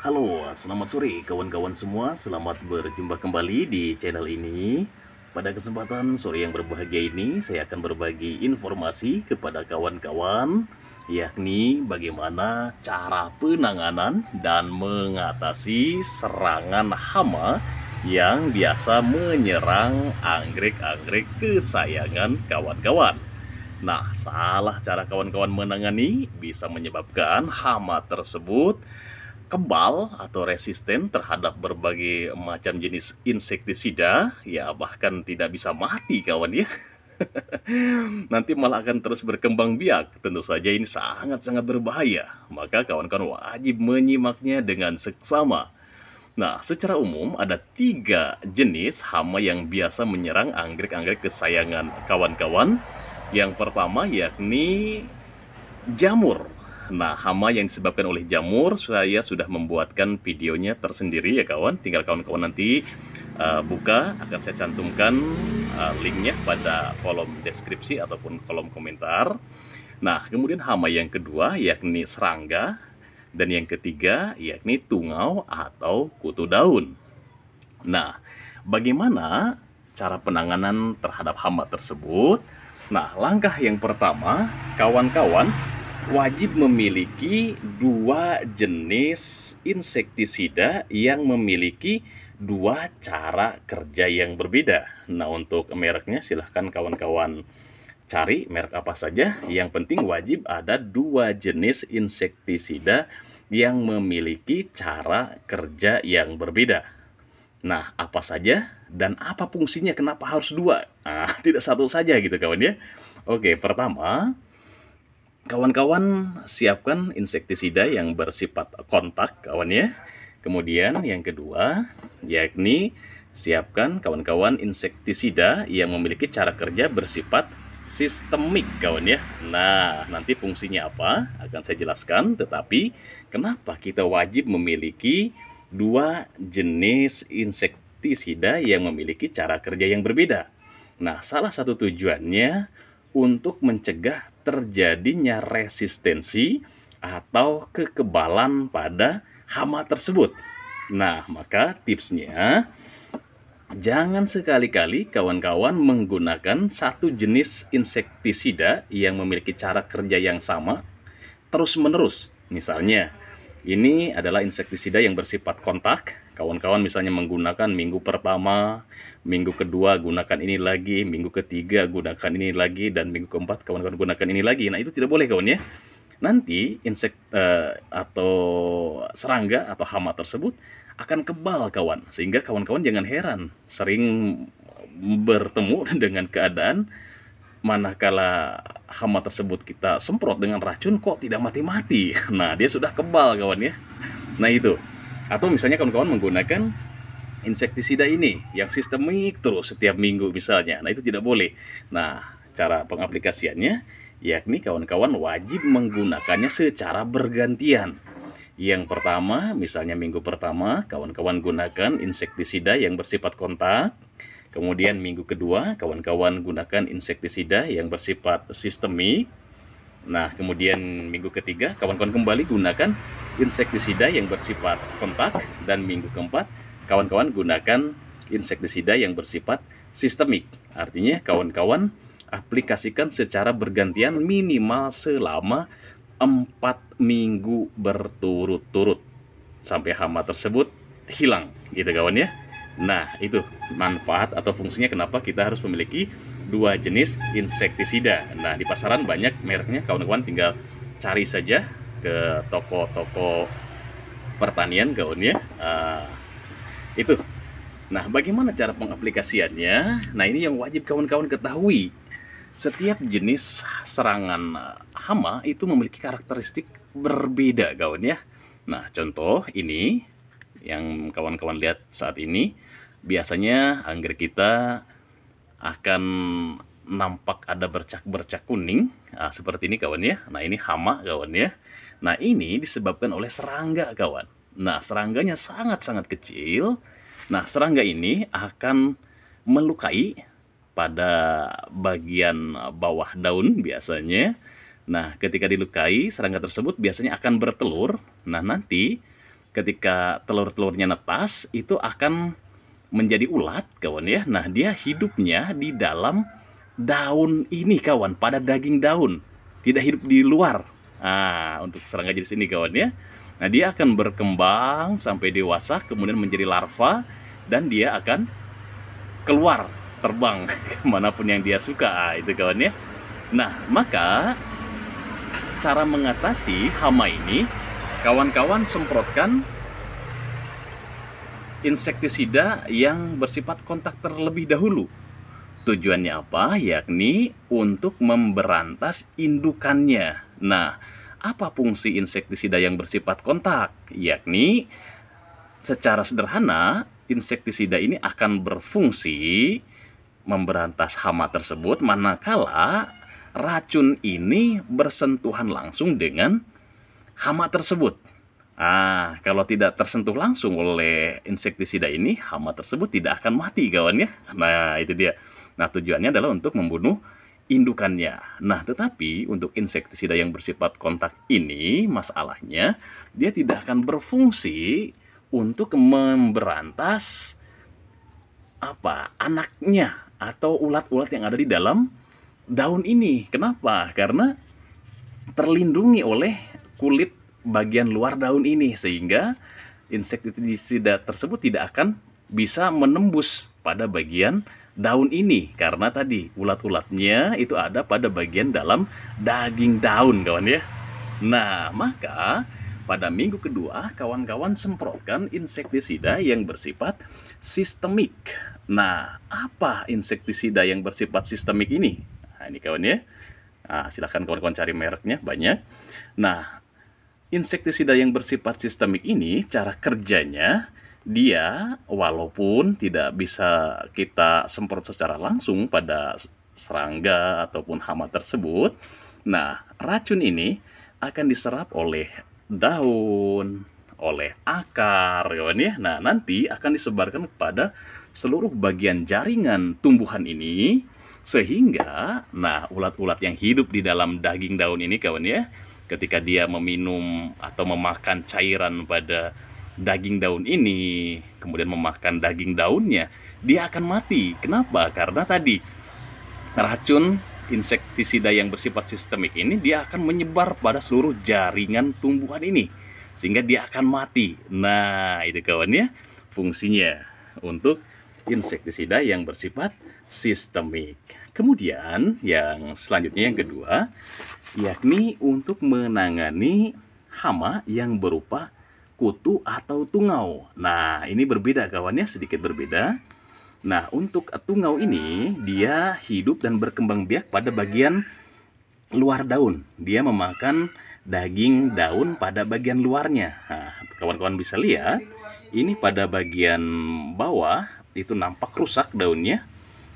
Halo, selamat sore kawan-kawan semua. Selamat berjumpa kembali di channel ini. Pada kesempatan sore yang berbahagia ini, saya akan berbagi informasi kepada kawan-kawan, yakni bagaimana cara penanganan dan mengatasi serangan hama yang biasa menyerang anggrek-anggrek kesayangan kawan-kawan. Nah, salah cara kawan-kawan menangani bisa menyebabkan hama tersebut kebal atau resisten terhadap berbagai macam jenis insektisida, ya bahkan tidak bisa mati kawan ya. Nanti malah akan terus berkembang biak. Tentu saja ini sangat-sangat berbahaya. Maka kawan-kawan wajib menyimaknya dengan seksama. Nah, secara umum ada 3 jenis hama yang biasa menyerang anggrek-anggrek kesayangan kawan-kawan. Yang pertama yakni jamur. Nah, hama yang disebabkan oleh jamur, saya sudah membuatkan videonya tersendiri ya kawan. Tinggal kawan-kawan nanti buka, akan saya cantumkan linknya pada kolom deskripsi ataupun kolom komentar. Nah, kemudian hama yang kedua yakni serangga. Dan yang ketiga yakni tungau atau kutu daun. Nah, bagaimana cara penanganan terhadap hama tersebut? Nah, langkah yang pertama, kawan-kawan wajib memiliki 2 jenis insektisida yang memiliki 2 cara kerja yang berbeda. Nah, untuk mereknya silahkan kawan-kawan cari merek apa saja. Yang penting wajib ada 2 jenis insektisida yang memiliki cara kerja yang berbeda. Nah, apa saja dan apa fungsinya, kenapa harus 2? Nah, tidak satu saja gitu kawan ya. Oke, pertama, kawan-kawan siapkan insektisida yang bersifat kontak kawan ya. Kemudian yang kedua, yakni siapkan kawan-kawan insektisida yang memiliki cara kerja bersifat sistemik kawan ya. Nah, nanti fungsinya apa akan saya jelaskan, tetapi kenapa kita wajib memiliki 2 jenis insektisida yang memiliki cara kerja yang berbeda? Nah, salah satu tujuannya untuk mencegah terjadinya resistensi atau kekebalan pada hama tersebut. Nah, maka tipsnya, jangan sekali-kali kawan-kawan menggunakan 1 jenis insektisida yang memiliki cara kerja yang sama terus-menerus. Misalnya, ini adalah insektisida yang bersifat kontak. Kawan-kawan misalnya menggunakan minggu pertama, minggu kedua gunakan ini lagi, minggu ketiga gunakan ini lagi, dan minggu keempat kawan-kawan gunakan ini lagi. Nah, itu tidak boleh kawan ya. Nanti atau serangga atau hama tersebut akan kebal kawan. Sehingga kawan-kawan jangan heran sering bertemu dengan keadaan manakala hama tersebut kita semprot dengan racun kok tidak mati-mati. Nah, dia sudah kebal kawan ya. Nah, itu. Atau misalnya kawan-kawan menggunakan insektisida ini yang sistemik terus setiap minggu misalnya. Nah, itu tidak boleh. Nah, cara pengaplikasiannya yakni kawan-kawan wajib menggunakannya secara bergantian. Yang pertama, misalnya minggu pertama kawan-kawan gunakan insektisida yang bersifat kontak. Kemudian minggu kedua, kawan-kawan gunakan insektisida yang bersifat sistemik. Nah, kemudian minggu ketiga, kawan-kawan kembali gunakan insektisida yang bersifat kontak. Dan minggu keempat, kawan-kawan gunakan insektisida yang bersifat sistemik. Artinya, kawan-kawan aplikasikan secara bergantian minimal selama 4 minggu berturut-turut sampai hama tersebut hilang, gitu kawan ya. Nah, itu manfaat atau fungsinya kenapa kita harus memiliki 2 jenis insektisida. Nah, di pasaran banyak mereknya, kawan-kawan tinggal cari saja ke toko-toko pertanian kawan ya. Itu. Nah, bagaimana cara pengaplikasiannya? Nah, ini yang wajib kawan-kawan ketahui. Setiap jenis serangan hama itu memiliki karakteristik berbeda kawan ya. Nah, contoh ini yang kawan-kawan lihat saat ini, biasanya anggrek kita akan nampak ada bercak-bercak kuning, seperti ini kawan ya. Nah, ini hama kawan ya. Nah, ini disebabkan oleh serangga kawan. Nah, serangganya sangat-sangat kecil. Nah, serangga ini akan melukai pada bagian bawah daun biasanya. Nah, ketika dilukai, serangga tersebut biasanya akan bertelur. Nah, nanti ketika telur-telurnya netas itu akan menjadi ulat kawan ya. Nah, dia hidupnya di dalam daun ini kawan, pada daging daun, tidak hidup di luar. Nah, untuk serangga jenis ini kawan ya. Nah, dia akan berkembang sampai dewasa, kemudian menjadi larva, dan dia akan keluar terbang kemanapun yang dia suka. Itu kawan ya. Nah, maka cara mengatasi hama ini, kawan-kawan semprotkan insektisida yang bersifat kontak terlebih dahulu. Tujuannya apa? Yakni untuk memberantas indukannya. Nah, apa fungsi insektisida yang bersifat kontak? Yakni secara sederhana, insektisida ini akan berfungsi memberantas hama tersebut manakala racun ini bersentuhan langsung dengan hama tersebut. Kalau tidak tersentuh langsung oleh insektisida ini, hama tersebut tidak akan mati kawan ya. Nah, itu dia. Nah, tujuannya adalah untuk membunuh indukannya. Nah, tetapi untuk insektisida yang bersifat kontak ini, masalahnya dia tidak akan berfungsi untuk memberantas anaknya atau ulat-ulat yang ada di dalam daun ini. Kenapa? Karena terlindungi oleh kulit bagian luar daun ini, sehingga insektisida tersebut tidak akan bisa menembus pada bagian daun ini, karena tadi ulat-ulatnya itu ada pada bagian dalam daging daun kawan ya. Nah, maka pada minggu kedua kawan-kawan semprotkan insektisida yang bersifat sistemik. Nah, apa insektisida yang bersifat sistemik ini? Nah, ini kawan ya. Silahkan kawan-kawan cari mereknya, banyak. Nah, insektisida yang bersifat sistemik ini, cara kerjanya, dia walaupun tidak bisa kita semprot secara langsung pada serangga ataupun hama tersebut, nah, racun ini akan diserap oleh daun, oleh akar, kawan ya. Nah, nanti akan disebarkan kepada seluruh bagian jaringan tumbuhan ini, sehingga, nah, ulat-ulat yang hidup di dalam daging daun ini, kawan ya, ketika dia meminum atau memakan cairan pada daging daun ini, kemudian memakan daging daunnya, dia akan mati. Kenapa? Karena tadi racun insektisida yang bersifat sistemik ini dia akan menyebar pada seluruh jaringan tumbuhan ini, sehingga dia akan mati. Nah, itu kawan ya, fungsinya untuk insektisida yang bersifat sistemik. Kemudian yang selanjutnya, yang kedua, yakni untuk menangani hama yang berupa kutu atau tungau. Nah, ini berbeda kawannya, sedikit berbeda. Nah, untuk tungau ini dia hidup dan berkembang biak pada bagian luar daun. Dia memakan daging daun pada bagian luarnya. Nah, kawan-kawan bisa lihat, ini pada bagian bawah itu nampak rusak daunnya,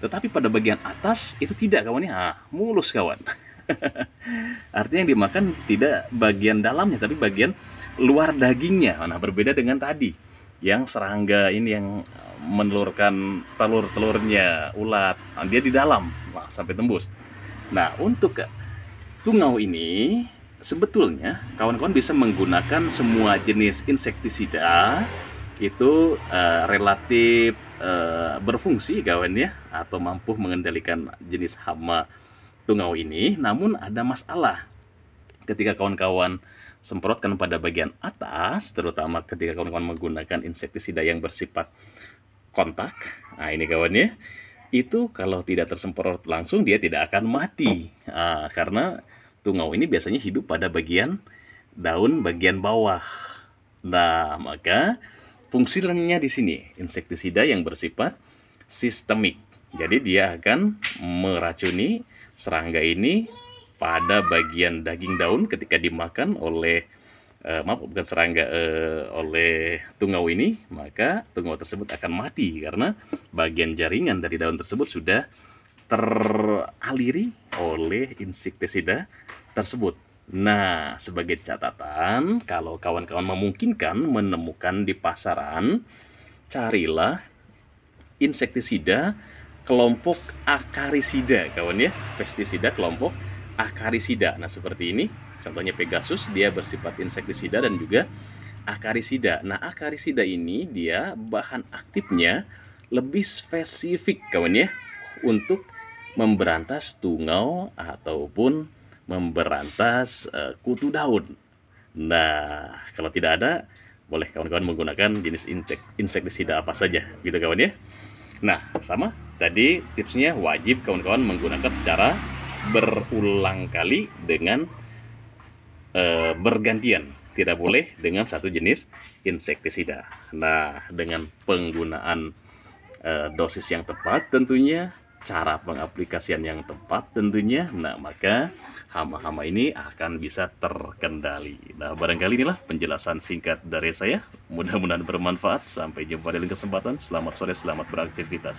tetapi pada bagian atas itu tidak kawannya, mulus kawan. Artinya yang dimakan tidak bagian dalamnya, tapi bagian luar dagingnya. Nah, berbeda dengan tadi yang serangga ini yang menelurkan telur-telurnya ulat, dia di dalam, sampai tembus. Nah, untuk tungau ini sebetulnya kawan-kawan bisa menggunakan semua jenis insektisida, itu relatif berfungsi kawan ya, atau mampu mengendalikan jenis hama tungau ini. Namun ada masalah ketika kawan-kawan semprotkan pada bagian atas, terutama ketika kawan-kawan menggunakan insektisida yang bersifat kontak. Nah, ini kawan ya, itu kalau tidak tersemprot langsung dia tidak akan mati. Karena tungau ini biasanya hidup pada bagian daun bagian bawah. Nah, maka fungsinya di sini insektisida yang bersifat sistemik. Jadi dia akan meracuni serangga ini pada bagian daging daun ketika dimakan oleh oleh tungau ini, maka tungau tersebut akan mati karena bagian jaringan dari daun tersebut sudah teraliri oleh insektisida tersebut. Nah, sebagai catatan, kalau kawan-kawan memungkinkan menemukan di pasaran, carilah insektisida kelompok akarisida, kawan ya, pestisida kelompok akarisida. Nah, seperti ini, contohnya Pegasus, dia bersifat insektisida dan juga akarisida. Nah, akarisida ini dia bahan aktifnya lebih spesifik kawan ya, untuk memberantas tungau ataupun memberantas kutu daun. Nah, kalau tidak ada, boleh kawan-kawan menggunakan jenis insektisida apa saja, gitu kawan ya. Nah, sama tadi tipsnya wajib kawan-kawan menggunakan secara berulang kali dengan bergantian. Tidak boleh dengan satu jenis insektisida. Nah, dengan penggunaan dosis yang tepat tentunya, cara pengaplikasian yang tepat tentunya, nah maka hama-hama ini akan bisa terkendali. Nah, barangkali inilah penjelasan singkat dari saya. Mudah-mudahan bermanfaat. Sampai jumpa di lain kesempatan. Selamat sore, selamat beraktivitas.